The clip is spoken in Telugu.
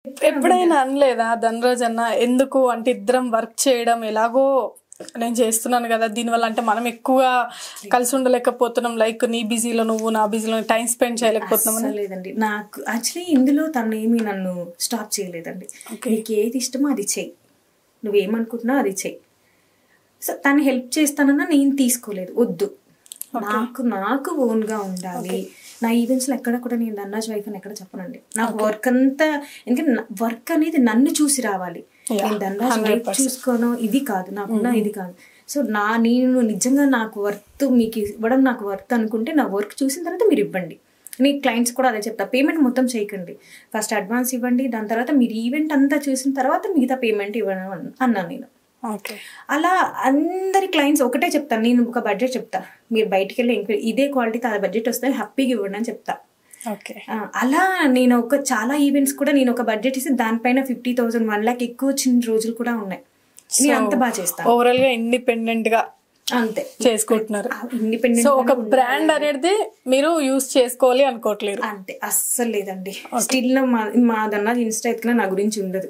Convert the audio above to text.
ఎప్పుడైనా అనలేదా ధనరాజ్ అన్న ఎందుకు అంటే ఇద్దరం వర్క్ చేయడం ఎలాగో నేను చేస్తున్నాను కదా దీనివల్ల అంటే మనం ఎక్కువగా కలిసి ఉండలేకపోతున్నాం లైక్ నీ బిజీలో నువ్వు నా బిజీలో టైం స్పెండ్ చేయలేకపోతున్నాం లేదండి నాకు యాక్చువల్లీ ఇందులో తను ఏమీ నన్ను స్టాప్ చేయలేదండి. నీకు ఏది ఇష్టమో అది చెయ్యి, నువ్వేమనుకుంటున్నావు అది చెయ్యి. సో తను హెల్ప్ చేస్తానన్నా నేను తీసుకోలేదు, వద్దు నాకు ఓన్గా ఉండాలి. నా ఈవెంట్స్లో ఎక్కడ కూడా నేను ధనరాజ్ వైఫ్ అని ఎక్కడ చెప్పనండి. నాకు వర్క్ అంతా ఎందుకంటే వర్క్ అనేది నన్ను చూసి రావాలి. నేను ధనరాజ్ వైఫ్ చూసుకోను ఇది కాదు, నాకున్న ఇది కాదు. సో నేను నిజంగా నాకు వర్త్ మీకు ఇవ్వడం నాకు వర్త్ అనుకుంటే నా వర్క్ చూసిన తర్వాత మీరు ఇవ్వండి. మీ క్లయింట్స్ కూడా అదే చెప్తా, పేమెంట్ మొత్తం చేయకండి, ఫస్ట్ అడ్వాన్స్ ఇవ్వండి, దాని తర్వాత మీరు ఈవెంట్ అంతా చూసిన తర్వాత మిగతా పేమెంట్ ఇవ్వడం అన్నాను నేను. అలా అందరి క్లయింట్స్ ఒకటే చెప్తాను, నేను ఒక బడ్జెట్ చెప్తా, మీరు బయటికి వెళ్ళి ఇదే క్వాలిటీతో ఆ బడ్జెట్ వస్తే హ్యాపీగా ఇవ్వండి అని చెప్తా. అలా నేను చాలా ఈవెంట్స్ కూడా నేను ఒక బడ్జెట్ ఇస్తే దానిపైన 50,000 1 lakh ఎక్కువ వచ్చిన రోజులు కూడా ఉన్నాయి. నేను అంత బాగా చేస్తాను. ఓవరాల్ గా ఇండిపెండెంట్ గా అంతే చేసుకుంటున్నారు. ఇండిపెండెంట్ ఒక బ్రాండ్ అనేది మీరు యూజ్ చేసుకోవాలి అనుకోవట్లేదు అంతే, అస్సలు లేదండి. స్టిల్ మా ధనరాజ్ ఇన్స్టా ఎత్తుకున్నా నా గురించి ఉండదు.